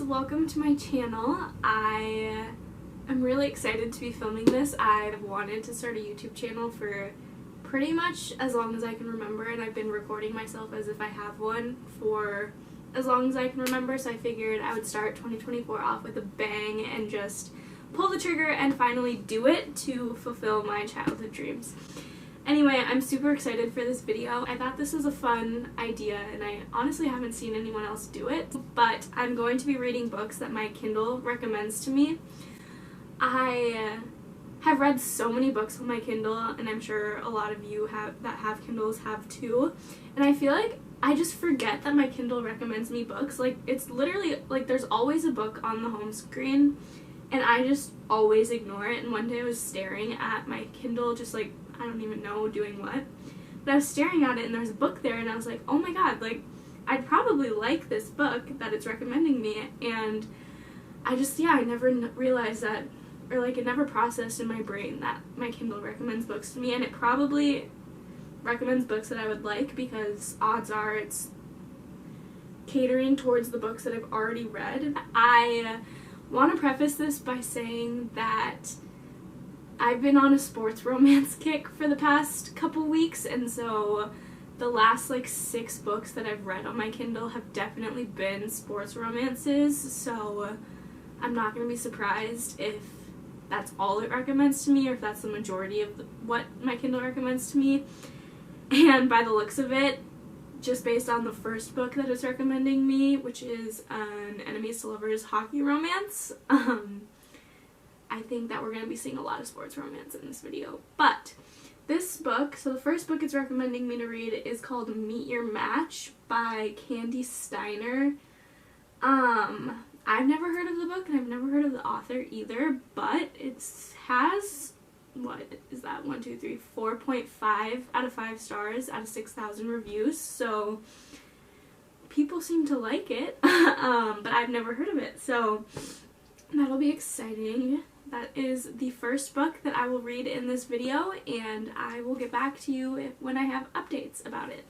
welcome to my channel. I am really excited to be filming this. I've wanted to start a YouTube channel for pretty much as long as I can remember, and I've been recording myself as if I have one for as long as I can remember, so I figured I would start 2024 off with a bang and just pull the trigger and finally do it to fulfill my childhood dreams. Anyway, I'm super excited for this video. I thought this was a fun idea, and I honestly haven't seen anyone else do it, but I'm going to be reading books that my Kindle recommends to me. I have read so many books on my Kindle, and I'm sure a lot of you that have Kindles have too, and I feel like I just forget that my Kindle recommends me books. Like, it's literally, like, there's always a book on the home screen, and I just always ignore it. And one day I was staring at my Kindle, just like, I don't even know doing what, but I was staring at it and there was a book there, and I was like, oh my god, like, I'd probably like this book that it's recommending me. And I just, I never realized that, or like, it never processed in my brain that my Kindle recommends books to me, and it probably recommends books that I would like because odds are it's catering towards the books that I've already read. I want to preface this by saying that I've been on a sports romance kick for the past couple weeks, and so the last like 6 books that I've read on my Kindle have definitely been sports romances, so I'm not going to be surprised if that's all it recommends to me, or if that's the majority of what my Kindle recommends to me. And by the looks of it, just based on the first book that it's recommending me, which is an enemies to lovers hockey romance, I think that we're going to be seeing a lot of sports romance in this video. But this book, so the first book it's recommending me to read is called Meet Your Match by Candy Steiner. I've never heard of the book, and I've never heard of the author either, but it has, what is that, 4.5 out of 5 stars out of 6,000 reviews, so people seem to like it, but I've never heard of it, so that'll be exciting. That is the first book that I will read in this video, and I will get back to you when I have updates about it.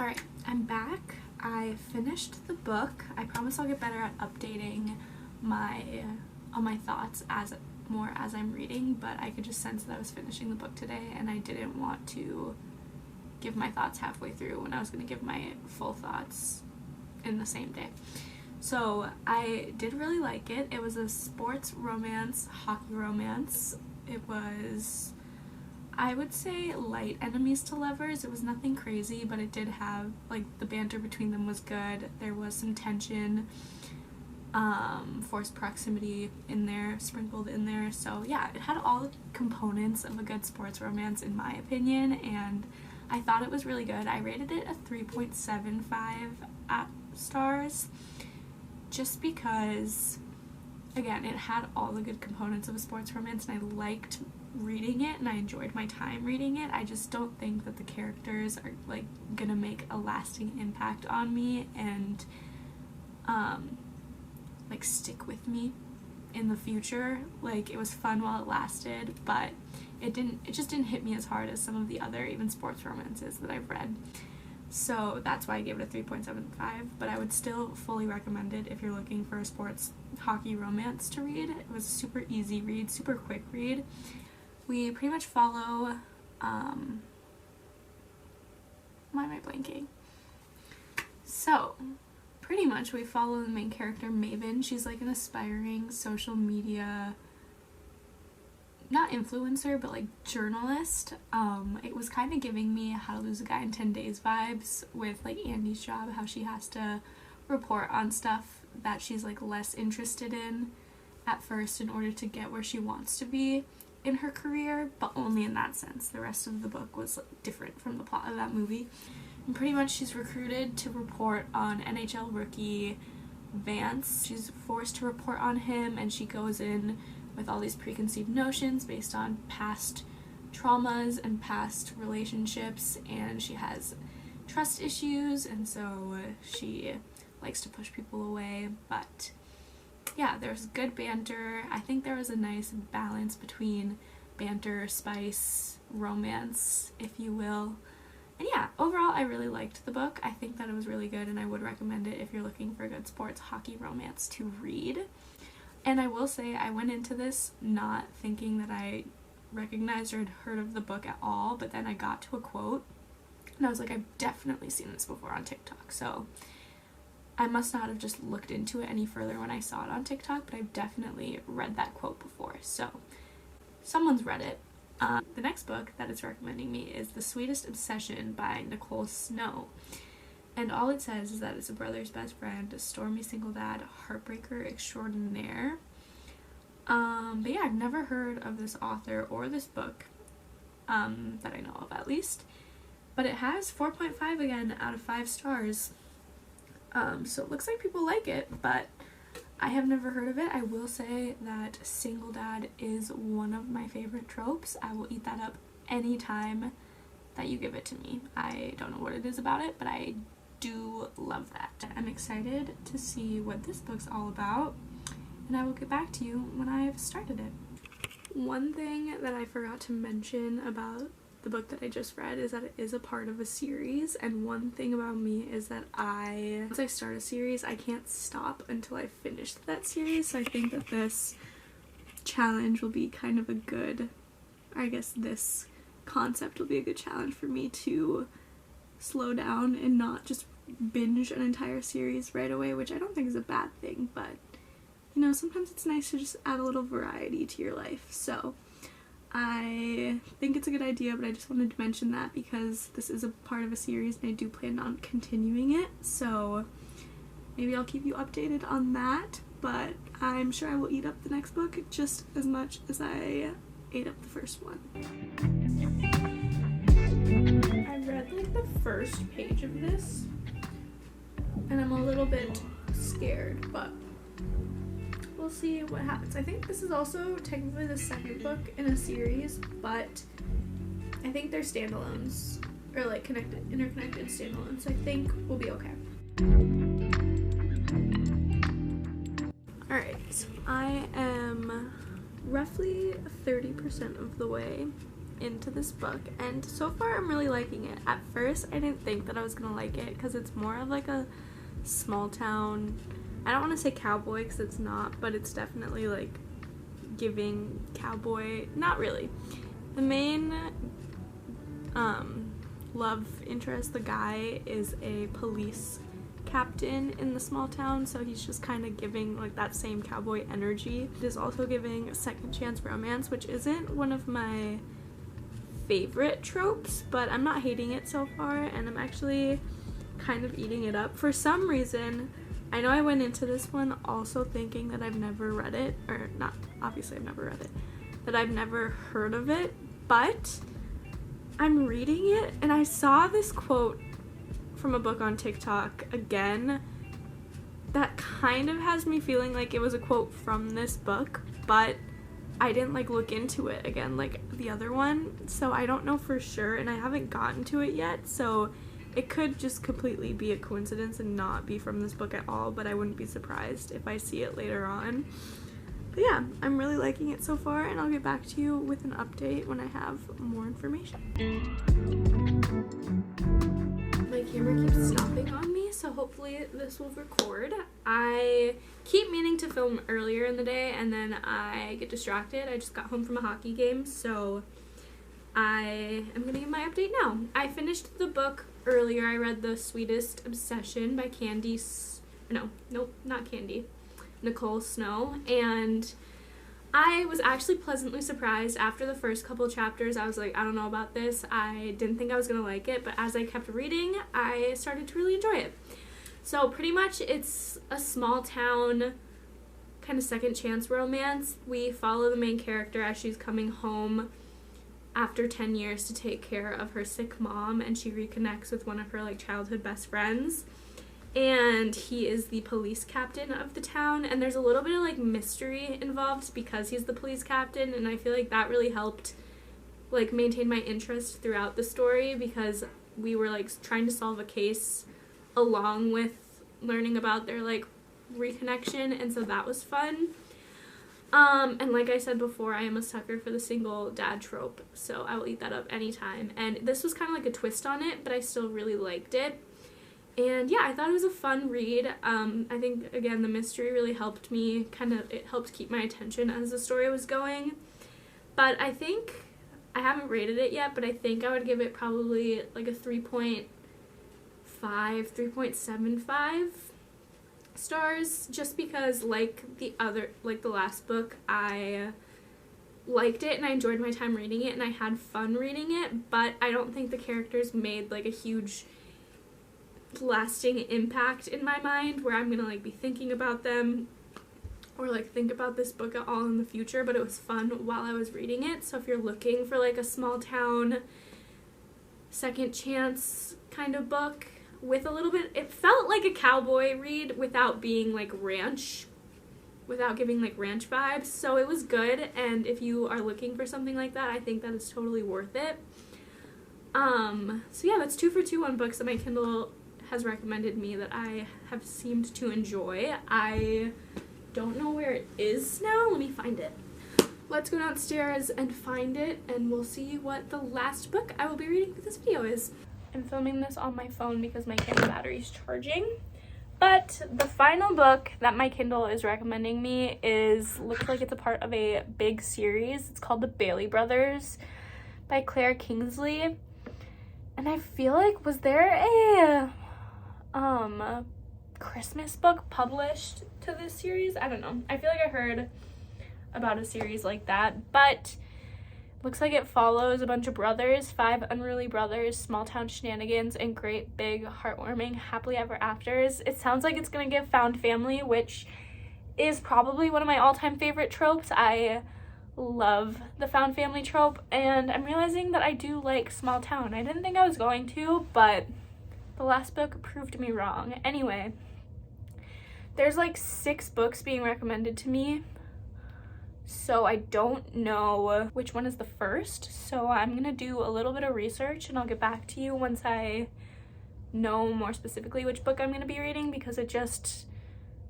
Alright, I'm back. I finished the book. I promise I'll get better at updating all my thoughts as I'm reading, but I could just sense that I was finishing the book today, and I didn't want to give my thoughts halfway through when I was going to give my full thoughts in the same day. So I did really like it. It was a sports romance, hockey romance. It was, I would say, light enemies to lovers. It was nothing crazy, but it did have, like, the banter between them was good. There was some tension, forced proximity in there, sprinkled in there. So yeah, it had all the components of a good sports romance in my opinion, and I thought it was really good. I rated it a 3.75 stars just because, again, it had all the good components of a sports romance, and I liked reading it and I enjoyed my time reading it. I just don't think that the characters are, like, gonna make a lasting impact on me and like stick with me in the future. Like, it was fun while it lasted, but it just didn't hit me as hard as some of the other even sports romances that I've read. So that's why I gave it a 3.75, but I would still fully recommend it if you're looking for a sports hockey romance to read. It was a super easy read, super quick read. We pretty much follow, why am I blanking? So, pretty much we follow the main character, Maven. She's like an aspiring social media, not influencer, but like journalist. It was kind of giving me How to Lose a Guy in 10 Days vibes with like Andy's job, how she has to report on stuff that she's like less interested in at first in order to get where she wants to be in her career, but only in that sense. The rest of the book was like different from the plot of that movie. And pretty much she's recruited to report on NHL rookie Vance. She's forced to report on him, and she goes in with all these preconceived notions based on past traumas and past relationships, and she has trust issues, and so she likes to push people away, but yeah, there's good banter. I think there was a nice balance between banter, spice, romance, if you will. And yeah, overall I really liked the book. I think that it was really good, and I would recommend it if you're looking for a good sports hockey romance to read. And I will say, I went into this not thinking that I recognized or had heard of the book at all, but then I got to a quote, and I was like, I've definitely seen this before on TikTok. So I must not have just looked into it any further when I saw it on TikTok, but I've definitely read that quote before. So someone's read it. The next book that it's recommending me is The Sweetest Obsession by Nicole Snow. And all it says is that it's a brother's best friend, a stormy single dad, heartbreaker extraordinaire. But yeah, I've never heard of this author or this book, that I know of at least. But it has 4.5 again out of 5 stars. So it looks like people like it, but I have never heard of it. I will say that single dad is one of my favorite tropes. I will eat that up anytime that you give it to me. I don't know what it is about it, but I do love that. I'm excited to see what this book's all about, and I will get back to you when I've started it. One thing that I forgot to mention about the book that I just read is that it is a part of a series, and one thing about me is that once I start a series, I can't stop until I finish that series. So I think that this challenge will be kind of a good, I guess this concept will be a good challenge for me to slow down and not just binge an entire series right away, which I don't think is a bad thing, but you know, sometimes it's nice to just add a little variety to your life. So I think it's a good idea, but I just wanted to mention that because this is a part of a series and I do plan on continuing it, so maybe I'll keep you updated on that, but I'm sure I will eat up the next book just as much as I ate up the first one. I read like the first page of this and I'm a little bit scared, but we'll see what happens. I think this is also technically the second book in a series, but I think they're standalones, or like interconnected standalones, so I think we'll be okay. Alright, so I am roughly 30% of the way into this book, and so far I'm really liking it. At first I didn't think that I was gonna like it because it's more of like a small town, I don't want to say cowboy because it's not, but it's definitely like giving cowboy, not really. The main love interest, the guy, is a police captain in the small town, so he's just kind of giving like that same cowboy energy. It is also giving second chance romance, which isn't one of my favorite tropes, but I'm not hating it so far, and I'm actually kind of eating it up. For some reason, I know I went into this one also thinking that I've never read it, or not, obviously I've never read it, that I've never heard of it, but I'm reading it and I saw this quote from a book on TikTok again that kind of has me feeling like it was a quote from this book, but I didn't like look into it again like the other one, so I don't know for sure, and I haven't gotten to it yet, so it could just completely be a coincidence and not be from this book at all, but I wouldn't be surprised if I see it later on. But yeah, I'm really liking it so far, and I'll get back to you with an update when I have more information. My camera keeps stopping on me, so hopefully this will record. I keep meaning to film earlier in the day, and then I get distracted. I just got home from a hockey game, so I am going to give my update now. I finished the book earlier. I read The Sweetest Obsession by Nicole Snow, and I was actually pleasantly surprised. After the first couple chapters, I was like, I don't know about this. I didn't think I was going to like it, but as I kept reading, I started to really enjoy it. So pretty much it's a small town kind of second chance romance. We follow the main character as she's coming home after 10 years to take care of her sick mom, and she reconnects with one of her like childhood best friends, and he is the police captain of the town, and there's a little bit of like mystery involved because he's the police captain, and I feel like that really helped like maintain my interest throughout the story because we were like trying to solve a case along with learning about their like reconnection, and so that was fun. And like I said before, I am a sucker for the single dad trope, so I will eat that up anytime. And this was kind of like a twist on it, but I still really liked it. And yeah, I thought it was a fun read. I think, again, the mystery really helped me, it helped keep my attention as the story was going. But I think, I haven't rated it yet, but I think I would give it probably like a 3.5, 3.75 stars, just because like the last book, I liked it and I enjoyed my time reading it and I had fun reading it, but I don't think the characters made like a huge lasting impact in my mind where I'm gonna like be thinking about them or like think about this book at all in the future. But it was fun while I was reading it, so if you're looking for like a small town second chance kind of book with a little bit, it felt like a cowboy read without being like ranch, without giving like ranch vibes, so it was good. And if you are looking for something like that, I think that is totally worth it. So yeah, that's 2 for 2 on books that my Kindle has recommended me that I have seemed to enjoy. I don't know where it is now. Let me find it. Let's go downstairs and find it, and we'll see what the last book I will be reading for this video is. I'm filming this on my phone because my Kindle battery is charging. But the final book that my Kindle is recommending me looks like it's a part of a big series. It's called The Bailey Brothers by Claire Kingsley. And I feel like, was there a Christmas book published to this series? I don't know. I feel like I heard about a series like that, but looks like it follows a bunch of brothers, 5 unruly brothers, small town shenanigans, and great big heartwarming happily ever afters. It sounds like it's gonna give found family, which is probably one of my all-time favorite tropes. I love the found family trope, and I'm realizing that I do like small town. I didn't think I was going to, but the last book proved me wrong. Anyway, there's like 6 books being recommended to me, so I don't know which one is the first. So I'm gonna do a little bit of research and I'll get back to you once I know more specifically which book I'm gonna be reading, because it just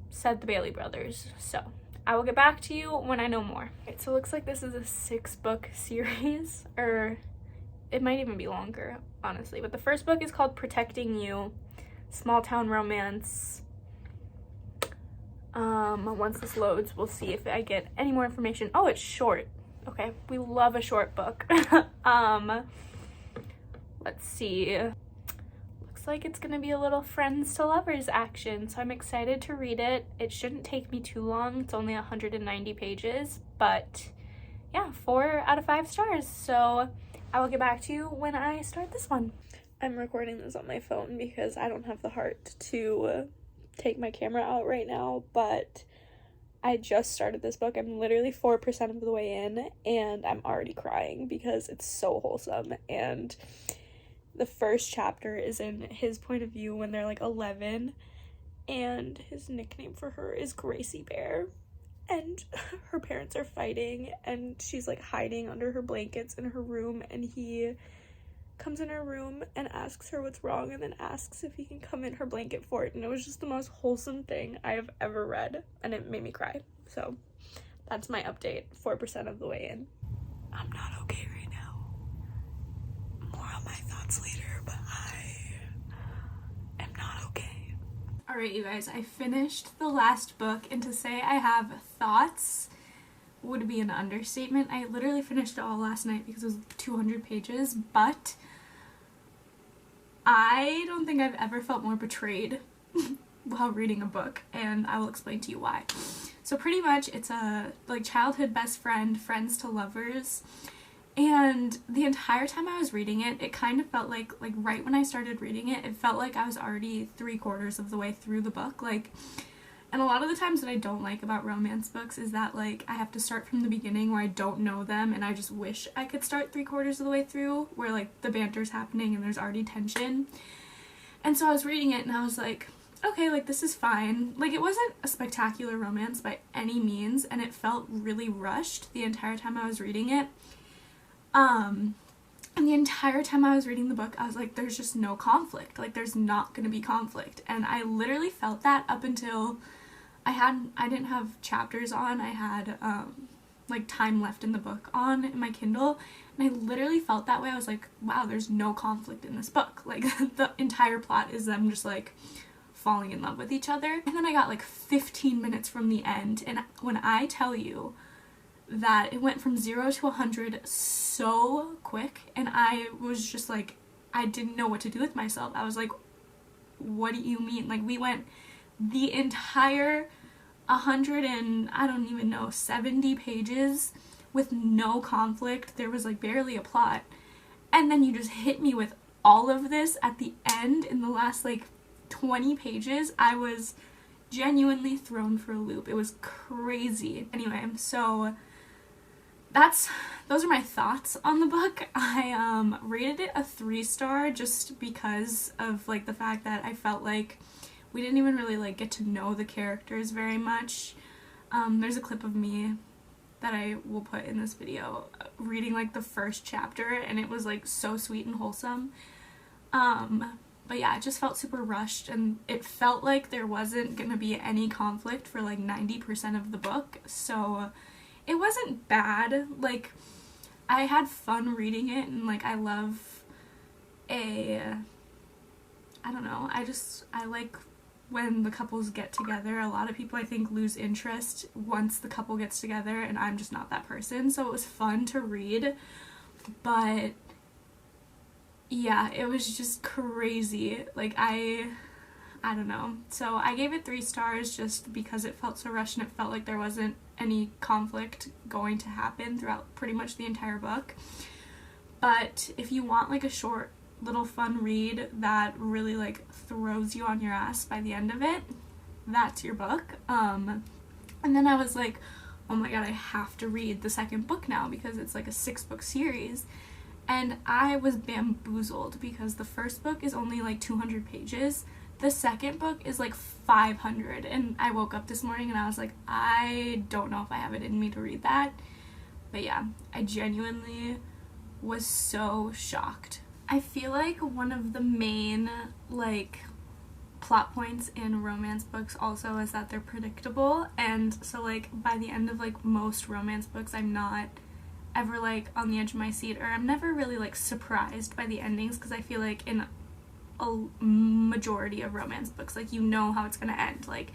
said The Bailey Brothers. So I will get back to you when I know more. Okay, so it looks like this is a 6-book series, or it might even be longer, honestly. But the first book is called Protecting You, small town romance. Once this loads, we'll see if I get any more information. Oh, it's short. Okay, we love a short book. Let's see. Looks like it's gonna be a little friends to lovers action, so I'm excited to read it. It shouldn't take me too long. It's only 190 pages, but yeah, 4 out of 5 stars. So I will get back to you when I start this one. I'm recording this on my phone because I don't have the heart to take my camera out right now, but I just started this book. I'm literally 4% of the way in, and I'm already crying because it's so wholesome. And the first chapter is in his point of view when they're like 11, and his nickname for her is Gracie Bear, and her parents are fighting, and she's like hiding under her blankets in her room, and he comes in her room and asks her what's wrong, and then asks if he can come in her blanket fort. And it was just the most wholesome thing I have ever read, and it made me cry. So that's my update, 4% of the way in. I'm not okay right now. More on my thoughts later, but I am not okay. Alright, you guys, I finished the last book, and to say I have thoughts would be an understatement. I literally finished it all last night because it was 200 pages, but I don't think I've ever felt more betrayed while reading a book, and I will explain to you why. So pretty much it's a like childhood best friend, friends to lovers, and the entire time I was reading it, it kind of felt like right when I started reading it, it felt like I was already 3/4 of the way through the book. And a lot of the times what I don't like about romance books is that like I have to start from the beginning where I don't know them, and I just wish I could start 3/4 of the way through where like the banter's happening and there's already tension. And so I was reading it and I was like, okay, like this is fine. Like it wasn't a spectacular romance by any means, and it felt really rushed the entire time I was reading it. And the entire time I was reading the book, I was like, there's just no conflict. Like there's not gonna be conflict. And I literally felt that up until I didn't have chapters on, I had like time left in the book on in my Kindle, and I literally felt that way. I was like, wow, there's no conflict in this book. Like the entire plot is them just like falling in love with each other. And then I got like 15 minutes from the end, and when I tell you that it went from 0 to 100 so quick, and I was just like, I didn't know what to do with myself. I was like, what do you mean? Like, we went the entire 100 and I don't even know 70 pages with no conflict. There was like barely a plot, and then you just hit me with all of this at the end in the last like 20 pages. I was genuinely thrown for a loop. It was crazy. Anyway, so those are my thoughts on the book. I rated it a 3-star just because of like the fact that I felt like we didn't even really like get to know the characters very much. There's a clip of me that I will put in this video reading like the first chapter, and it was like so sweet and wholesome. But yeah, it just felt super rushed, and it felt like there wasn't gonna be any conflict for like 90% of the book, so it wasn't bad. Like, I had fun reading it, and like I love I don't know, I like when the couples get together. A lot of people I think lose interest once the couple gets together, and I'm just not that person, so it was fun to read. But yeah, it was just crazy. Like, I don't know. So I gave it 3 stars just because it felt so rushed, and it felt like there wasn't any conflict going to happen throughout pretty much the entire book. But if you want like a short little fun read that really like throws you on your ass by the end of it, that's your book. And then I was like, oh my god, I have to read the second book now because it's like a 6-book series. And I was bamboozled because the first book is only like 200 pages. The second book is like 500, and I woke up this morning and I was like, I don't know if I have it in me to read that. But yeah, I genuinely was so shocked. I feel like one of the main like plot points in romance books also is that they're predictable, and so like by the end of like most romance books, I'm not ever like on the edge of my seat, or I'm never really like surprised by the endings, because I feel like in a majority of romance books, like, you know how it's gonna end. Like,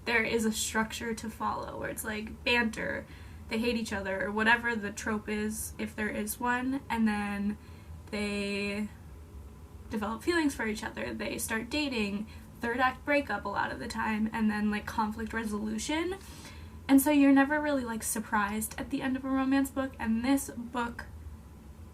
there is a structure to follow where it's like banter, they hate each other, or whatever the trope is, if there is one, and then they develop feelings for each other, they start dating, third act breakup a lot of the time, and then like conflict resolution. And so you're never really like surprised at the end of a romance book, and this book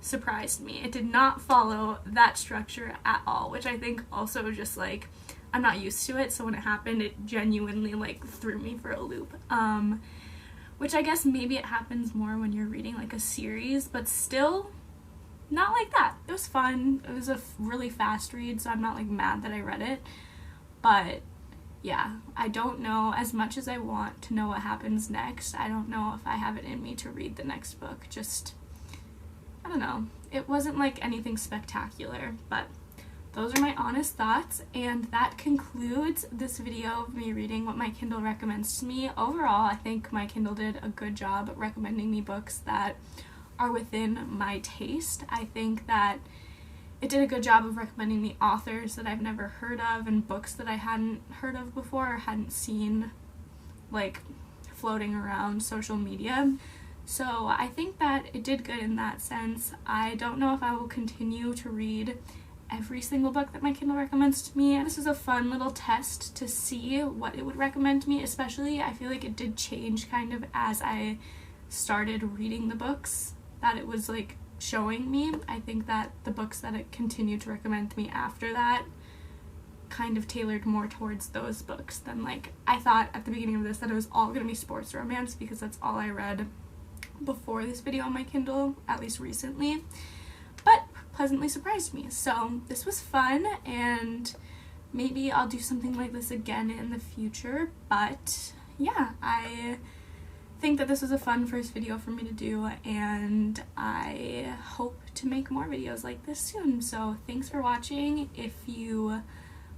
surprised me. It did not follow that structure at all, which I think also just like, I'm not used to it, so when it happened, it genuinely like threw me for a loop. Which I guess maybe it happens more when you're reading like a series, but still not like that. It was fun. It was a really fast read, so I'm not like mad that I read it. But yeah, I don't know, as much as I want to know what happens next, I don't know if I have it in me to read the next book. Just, I don't know. It wasn't like anything spectacular, but those are my honest thoughts, and that concludes this video of me reading what my Kindle recommends to me. Overall, I think my Kindle did a good job recommending me books that are within my taste. I think that it did a good job of recommending me authors that I've never heard of, and books that I hadn't heard of before or hadn't seen like floating around social media. So I think that it did good in that sense. I don't know if I will continue to read every single book that my Kindle recommends to me. This was a fun little test to see what it would recommend to me, especially I feel like it did change kind of as I started reading the books that it was like showing me. I think that the books that it continued to recommend to me after that kind of tailored more towards those books than like, I thought at the beginning of this that it was all gonna be sports romance because that's all I read before this video on my Kindle, at least recently, but pleasantly surprised me. So this was fun, and maybe I'll do something like this again in the future. But yeah, I think that this was a fun first video for me to do, and I hope to make more videos like this soon. So thanks for watching. If you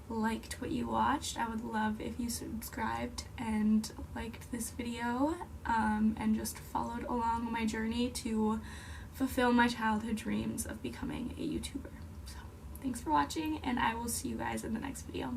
liked what you watched. I would love if you subscribed and liked this video, and just followed along my journey to fulfill my childhood dreams of becoming a YouTuber. So thanks for watching, and I will see you guys in the next video.